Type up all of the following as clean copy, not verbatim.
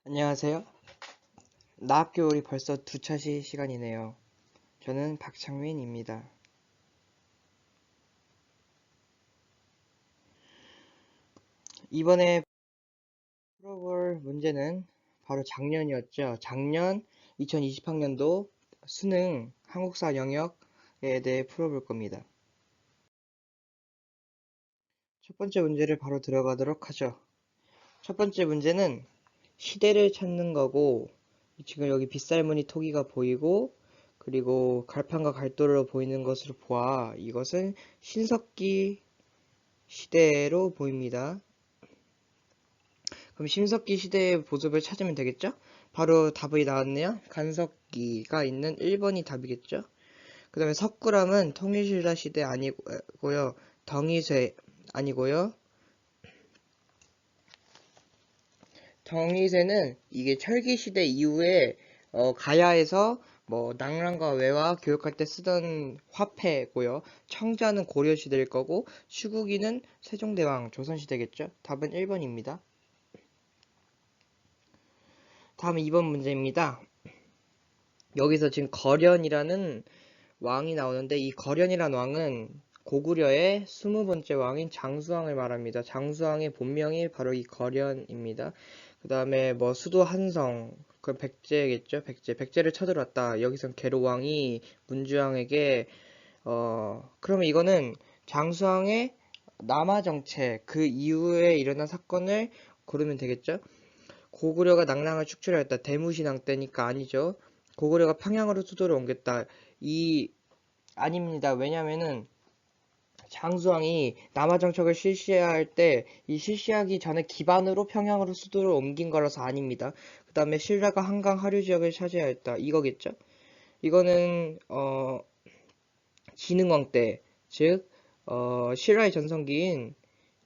안녕하세요. 나학교울이 벌써 두차시 시간이네요. 저는 박창민입니다. 이번에 풀어볼 문제는 바로 작년이었죠. 작년 2020학년도 수능 한국사 영역에 대해 풀어볼 겁니다. 첫 번째 문제를 바로 들어가도록 하죠. 첫 번째 문제는 시대를 찾는 거고, 지금 여기 빗살무늬 토기가 보이고, 그리고 갈판과 갈도로 보이는 것으로 보아 이것은 신석기 시대로 보입니다. 그럼 신석기 시대의 모습을 찾으면 되겠죠? 바로 답이 나왔네요. 간석기가 있는 1번이 답이겠죠? 그 다음에 석굴암은 통일신라 시대 아니고요. 덩이쇠 아니고요. 덩이쇠는 이게 철기 시대 이후에 가야에서 뭐 낭랑과 외화 교육할 때 쓰던 화폐고요. 청자는 고려 시대일 거고 추구기는 세종대왕 조선 시대겠죠? 답은 1번입니다. 다음 2번 문제입니다. 여기서 지금 거련이라는 왕이 나오는데 이 거련이라는 왕은 고구려의 20번째 왕인 장수왕을 말합니다. 장수왕의 본명이 바로 이 거련입니다. 그 다음에 뭐 수도 한성, 그 백제겠죠? 백제를 쳐들어왔다. 여기선 계로왕이 문주왕에게 그러면 이거는 장수왕의 남하정책 그 이후에 일어난 사건을 고르면 되겠죠? 고구려가 낭랑을 축출하였다. 대무신앙 때니까 아니죠. 고구려가 평양으로 수도를 옮겼다. 아닙니다. 왜냐면은 장수왕이 남하정책을 실시할 때 이 실시하기 전에 기반으로 평양으로 수도를 옮긴 거라서 아닙니다. 그 다음에 신라가 한강 하류 지역을 차지하였다. 이거겠죠? 이거는 진흥왕 때, 즉 신라의 전성기인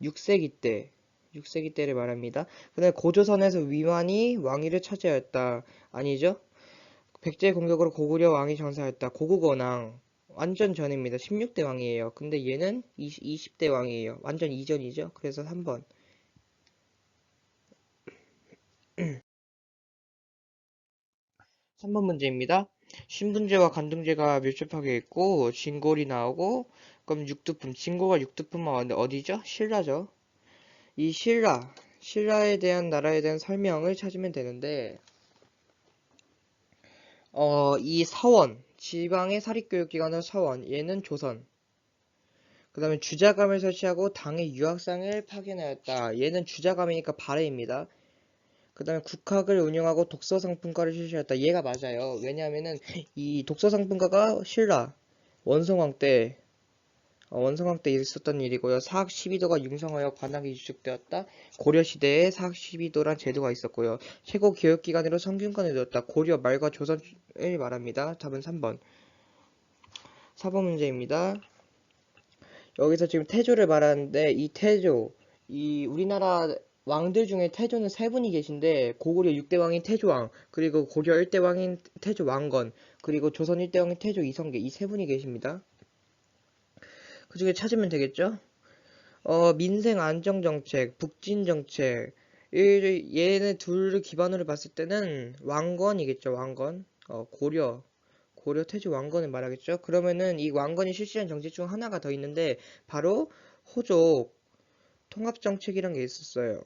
6세기 때를 말합니다. 그 다음에 고조선에서 위만이 왕위를 차지하였다. 아니죠? 백제의 공격으로 고구려 왕이 전사했다. 고국원왕. 완전 전입니다. 16대 왕이에요. 근데 얘는 20대 왕이에요. 완전 이전이죠. 그래서 3번. 3번 문제입니다. 신분제와 간등제가 밀접하게 있고 진골이 나오고 그럼 육두품. 진골과 육두품은 어디죠? 신라죠. 이 신라에 대한 나라에 대한 설명을 찾으면 되는데 이 서원, 지방의 사립교육기관은 서원, 얘는 조선. 그 다음에 주자감을 설치하고 당의 유학상을 파견하였다. 얘는 주자감이니까 발해입니다. 그 다음에 국학을 운영하고 독서상품과를 실시했다. 얘가 맞아요. 왜냐하면은 이 독서상품과가 신라 원성왕 때 있었던 일이고요. 사학 12도가 융성하여 관악이 유축되었다. 고려시대에 사학 12도란 제도가 있었고요. 최고 교육기관으로 성균관을 두었다. 고려 말과 조선을 말합니다. 답은 3번. 4번 문제입니다. 여기서 지금 태조를 말하는데 이 태조, 이 우리나라 왕들 중에 태조는 세 분이 계신데 고구려 6대 왕인 태조왕, 그리고 고려 1대 왕인 태조 왕건, 그리고 조선 1대 왕인 태조 이성계 이 세 분이 계십니다. 그 중에 찾으면 되겠죠? 민생 안정 정책, 북진 정책 얘네 둘을 기반으로 봤을 때는 왕건이겠죠. 왕건. 고려 태조 왕건을 말하겠죠. 그러면은 이 왕건이 실시한 정책 중 하나가 더 있는데 바로 호족 통합정책이란 게 있었어요.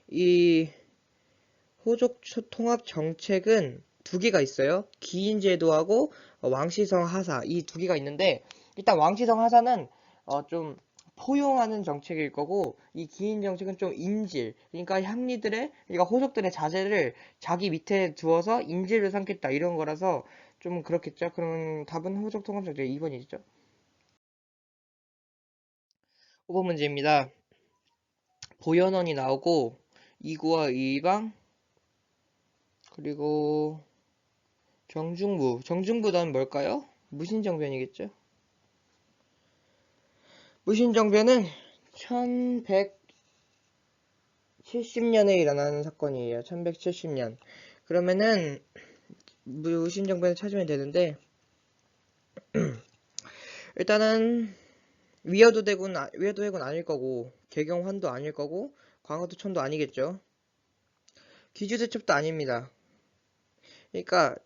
이 호족 통합 정책은 두 개가 있어요. 기인제도하고 왕시성 하사 이 두 개가 있는데 일단 왕시성 하사는 좀 포용하는 정책일 거고 이 기인 정책은 좀 인질 그러니까 향리들의 그러니까 호족들의 자제를 자기 밑에 두어서 인질을 삼겠다 이런 거라서 좀 그렇겠죠. 그럼 답은 호족 통합 정책 2번이죠. 5번 문제입니다. 보현원이 나오고 이구와 이방 그리고 정중부는 뭘까요? 무신정변이겠죠? 무신정변은 1170년에 일어나는 사건이에요. 1170년. 그러면은 무신정변을 찾으면 되는데 일단은 위화도 해군 아닐 거고 개경환도 아닐 거고 광화도천도 아니겠죠. 기주대첩도 아닙니다. 그러니까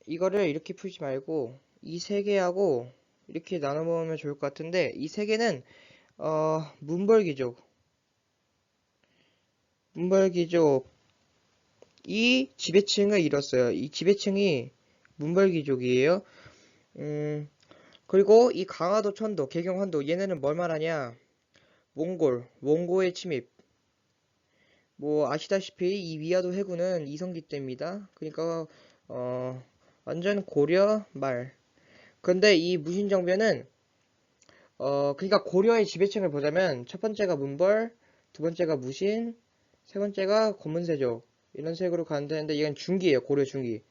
이거를 이렇게 풀지 말고 이 세 개하고 이렇게 나눠보면 좋을 것 같은데 이 세 개는 문벌귀족이 지배층을 이뤘어요. 이 지배층이 문벌귀족이에요. 그리고 이 강화도, 천도, 개경, 환도 얘네는 뭘 말하냐? 몽골의 침입. 뭐 아시다시피 이 위화도 해군은 이성기 때입니다. 그러니까 완전 고려 말. 그런데 이 무신정변은 그러니까 고려의 지배층을 보자면 첫 번째가 문벌, 두 번째가 무신, 세 번째가 검문세족 이런 색으로 가면 되는데 이건 중기예요. 고려 중기.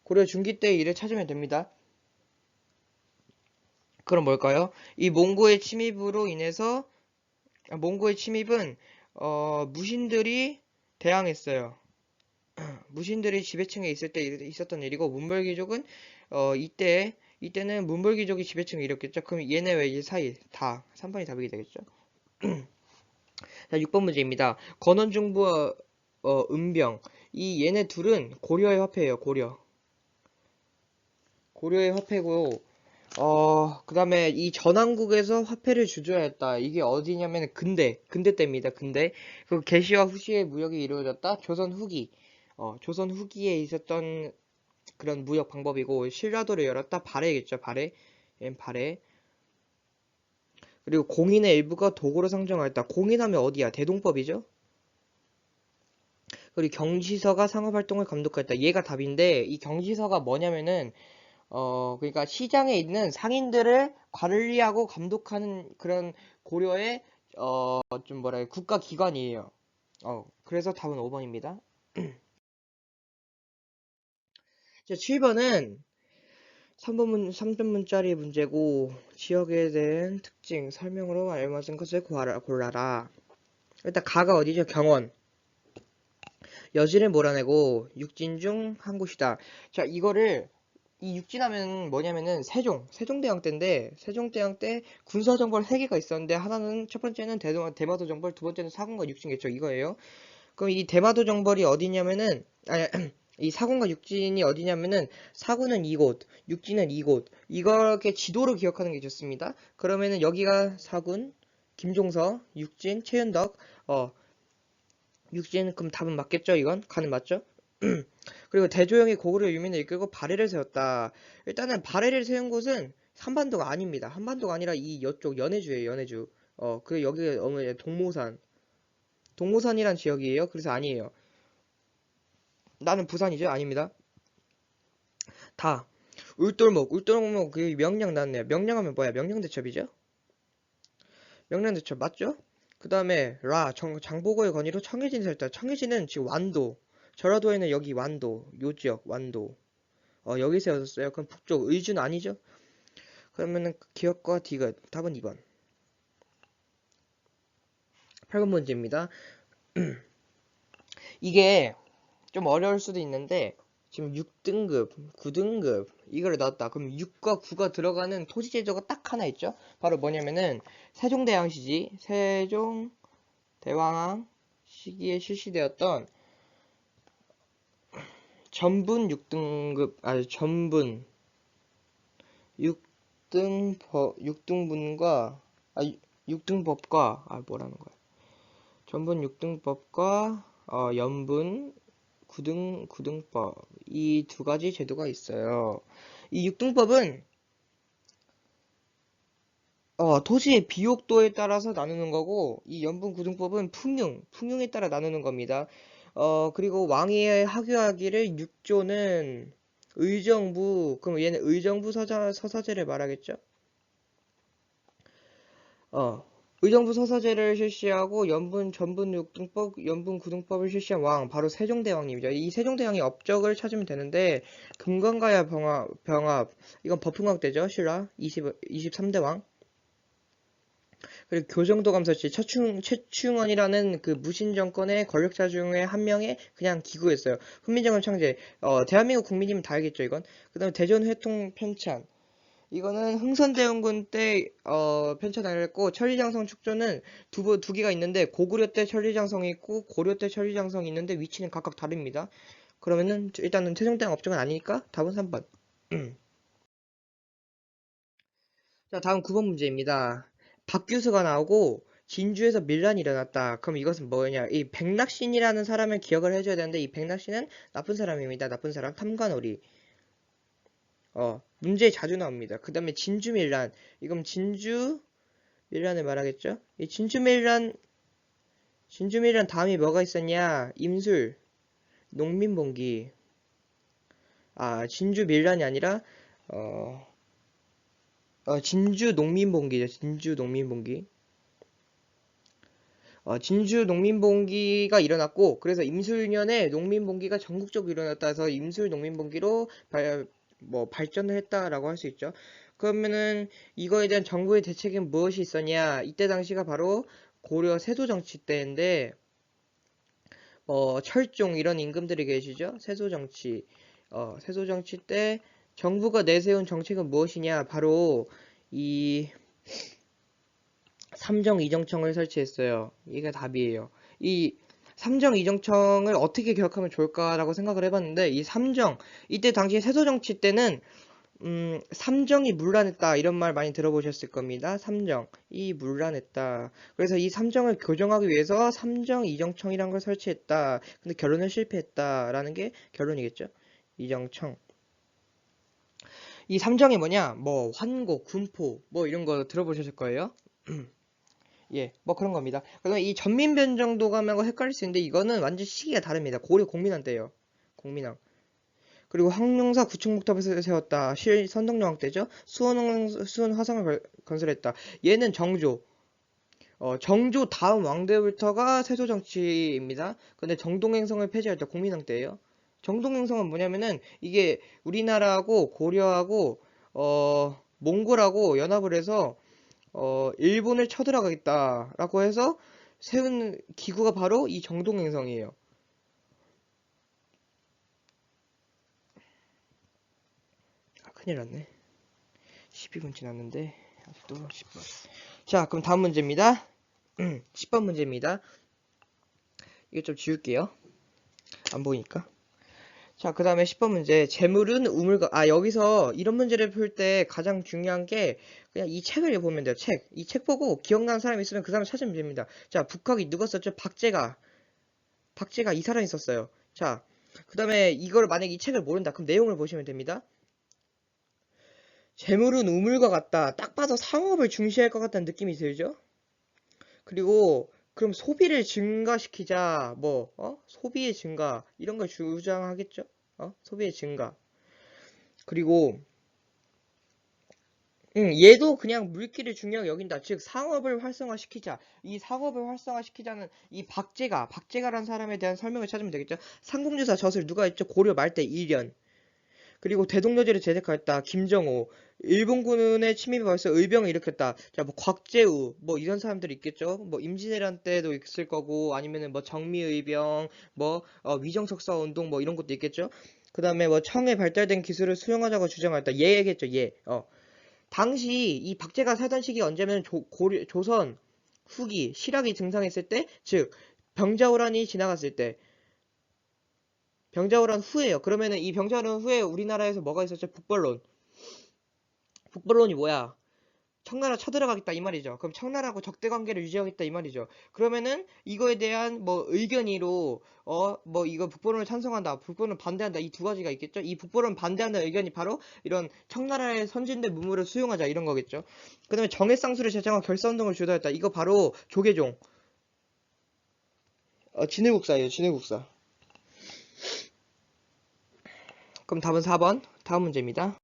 고려 중기 때 일을 찾으면 됩니다. 그럼 뭘까요? 이 몽고의 침입으로 인해서 몽고의 침입은 무신들이 대항했어요. 무신들이 지배층에 있을 때 있었던 일이고 문벌귀족은 이때는 문벌귀족이 지배층에 이뤘겠죠. 그럼 얘네 왜 이 사이 다 3번이 답이 되겠죠. 자, 6번 문제입니다. 건원중부와 은병 얘네 둘은 고려의 화폐예요. 고려의 화폐고 그 다음에 이 전왕국에서 화폐를 주저했다. 이게 어디냐면 근대 때입니다. 근대. 그 개시와 후시의 무역이 이루어졌다. 조선 후기에 있었던 그런 무역 방법이고 신라도를 열었다. 발해겠죠. 발해. 발해. 그리고 공인의 일부가 도구로 상정하였다. 공인하면 어디야? 대동법이죠. 그리고 경시서가 상업활동을 감독하였다. 얘가 답인데 이 경시서가 뭐냐면은 그러니까 시장에 있는 상인들을 관리하고 감독하는 그런 고려의 좀 뭐라 해 국가기관이에요. 그래서 답은 5번입니다. 자, 7번은 3전문짜리 문제고 지역에 대한 특징 설명으로 알맞은 것을 골라라. 일단 가가 어디죠? 경원. 여진을 몰아내고 육진 중 한 곳이다. 자, 이 육진하면 뭐냐면은 세종대왕 때인데 세종대왕 때 군사정벌 3개가 있었는데 하나는 첫 번째는 대마도 정벌, 두 번째는 사군과 육진겠죠. 이거예요. 그럼 이 대마도 정벌이 어디냐면은 아니 이 사군과 육진이 어디냐면은 사군은 이곳, 육진은 이곳. 이렇게 지도로 기억하는 게 좋습니다. 그러면은 여기가 사군, 김종서, 육진, 최윤덕. 육진 그럼 답은 맞겠죠? 이건 가는 맞죠? 그리고 대조영이 고구려 유민을 이끌고 발해를 세웠다. 일단은 발해를 세운 곳은 한반도가 아닙니다. 한반도가 아니라 이쪽 연해주예요. 연해주. 그 여기가 동모산이란 지역이에요. 그래서 아니에요. 나는 부산이죠. 아닙니다. 다 울돌목 그 명량 나왔네요. 명량하면 뭐야? 명량대첩이죠. 명량대첩 맞죠? 그 다음에 장보고의 건의로 청해진 설다. 청해진은 지금 완도. 전라도에는 여기 완도, 요 지역 완도. 여기 세워졌어요. 그럼 북쪽 의주는 아니죠? 그러면은 기역과 디귿. 답은 2번. 8번 문제입니다. 이게 좀 어려울 수도 있는데 지금 6등급, 9등급 이걸 넣었다. 그럼 6과 9가 들어가는 토지 제도가 딱 하나 있죠? 바로 뭐냐면은 세종대왕 시기에 실시되었던 전분 6등급, 아니 전분 6등분과 6등법과 뭐라는 거야? 전분 6등법과 연분 9등법 이 두 가지 제도가 있어요. 이 6등법은 토지의 비옥도에 따라서 나누는 거고 이 연분 9등법은 풍융에 따라 나누는 겁니다. 그리고 왕위에 하교하기를 6조는 의정부, 그럼 얘는 의정부 서사제를 말하겠죠? 의정부 서사제를 실시하고 전분 6등법, 연분 9등법을 실시한 왕, 바로 세종대왕님이죠. 이 세종대왕이 업적을 찾으면 되는데 금관가야 병합, 이건 법흥왕 때죠. 신라 23대 왕. 그리고 교정도 감사시 최충원이라는 그 무신 정권의 권력자 중에 한 명의 그냥 기구였어요. 훈민정음 창제. 대한민국 국민이면 다 알겠죠, 이건. 그다음에 대전 회통 편찬. 이거는 흥선대원군 때 편찬하였고 천리장성 축조는 두 개가 있는데 고구려 때 천리장성이 있고 고려 때 천리장성이 있는데 위치는 각각 다릅니다. 그러면은 일단은 세종대왕 업적은 아니니까 답은 3번. 자, 다음 9번 문제입니다. 박규수가 나오고 진주에서 밀란이 일어났다. 그럼 이것은 뭐냐? 이 백낙신이라는 사람을 기억을 해줘야 되는데 이 백낙신은 나쁜 사람입니다. 나쁜 사람 탐관오리. 문제에 자주 나옵니다. 그 다음에 진주 밀란. 이건 진주 밀란을 말하겠죠? 이 진주 밀란 다음에 뭐가 있었냐? 임술, 농민봉기. 진주 밀란이 아니라 어, 진주 농민봉기죠. 진주 농민봉기. 진주 농민봉기가 일어났고, 그래서 임술년에 농민봉기가 전국적으로 일어났다 해서 임술 농민봉기로 발전을 했다라고 할 수 있죠. 그러면은 이거에 대한 정부의 대책은 무엇이 있었냐? 이때 당시가 바로 고려 세조정치 때인데, 철종 이런 임금들이 계시죠? 세조정치. 세조정치 때 정부가 내세운 정책은 무엇이냐? 바로 이 삼정이정청을 설치했어요. 이게 답이에요. 이 삼정이정청을 어떻게 기억하면 좋을까라고 생각을 해봤는데 이때 당시 세조정치 때는 삼정이 문란했다 이런 말 많이 들어보셨을 겁니다. 삼정이 문란했다. 그래서 이 삼정을 교정하기 위해서 삼정이정청이란 걸 설치했다. 근데 결론은 실패했다라는 게 결론이겠죠. 이정청. 이 삼정이 뭐냐? 뭐 환고, 군포 뭐 이런 거 들어보셨을 거예요. 예, 뭐 그런 겁니다. 그러면 이 전민변정도감하고 헷갈릴 수 있는데 이거는 완전 시기가 다릅니다. 고려 공민왕 때예요. 공민왕. 그리고 황룡사 구축목탑을 세웠다. 선덕여왕 때죠. 수원 화성을 건설했다. 얘는 정조. 정조 다음 왕대부터가 세조정치입니다. 근데 정동행성을 폐지할 때 공민왕 때예요. 정동행성은 뭐냐면은 이게 우리나라하고 고려하고 몽골하고 연합을 해서 일본을 쳐들어가겠다라고 해서 세운 기구가 바로 이 정동행성이에요. 큰일 났네. 12분 지났는데 아직도 10분. 자, 그럼 다음 문제입니다. 10번 문제입니다. 이거 좀 지울게요. 안 보이니까. 자, 그 다음에 10번 문제. 재물은 우물과, 여기서 이런 문제를 풀 때 가장 중요한 게 그냥 이 책을 보면 돼요. 책. 이 책 보고 기억나는 사람이 있으면 그 사람 찾으면 됩니다. 자, 북학이 누가 썼죠? 박제가 이 사람이 썼어요. 자, 그 다음에 이걸 만약에 이 책을 모른다. 그럼 내용을 보시면 됩니다. 재물은 우물과 같다. 딱 봐도 상업을 중시할 것 같다는 느낌이 들죠? 그리고 그럼 소비를 증가시키자. 소비의 증가. 이런 걸 주장하겠죠? 소비의 증가. 그리고 얘도 그냥 물기를 중요하게 여긴다. 즉 상업을 활성화시키자. 이 상업을 활성화시키자는 이 박제가라는 사람에 대한 설명을 찾으면 되겠죠. 상공주사 젖을 누가 했죠? 고려 말대 일련. 그리고 대동여제를 제작하였다. 김정호. 일본군의 침입에 벌써 의병을 일으켰다. 자, 뭐 곽재우 뭐 이런 사람들이 있겠죠. 뭐 임진왜란 때도 있을 거고 아니면은 뭐 정미의병 위정석사 운동 뭐 이런 것도 있겠죠. 그 다음에 뭐 청에 발달된 기술을 수용하자고 주장하였다. 얘겠죠. 얘. 당시 이 박제가 살던 시기 언제면 조선 후기 실학이 등장했을 때, 즉 병자호란이 지나갔을 때, 병자호란 후에요. 그러면은 이 병자호란 후에 우리나라에서 뭐가 있었죠? 북벌론. 북벌론이 뭐야? 청나라 쳐들어가겠다 이 말이죠. 그럼 청나라하고 적대 관계를 유지하겠다 이 말이죠. 그러면은 이거에 대한 뭐 의견이로 뭐 이거 북벌론을 찬성한다, 북벌론 반대한다 이 두 가지가 있겠죠. 이 북벌론 반대한다는 의견이 바로 이런 청나라의 선진된 문물을 수용하자 이런 거겠죠. 그다음에 정해상수를 제정한 결사운동을 주도했다. 이거 바로 조계종. 진해국사예요. 진해국사. 그럼 답은 4번. 다음 문제입니다.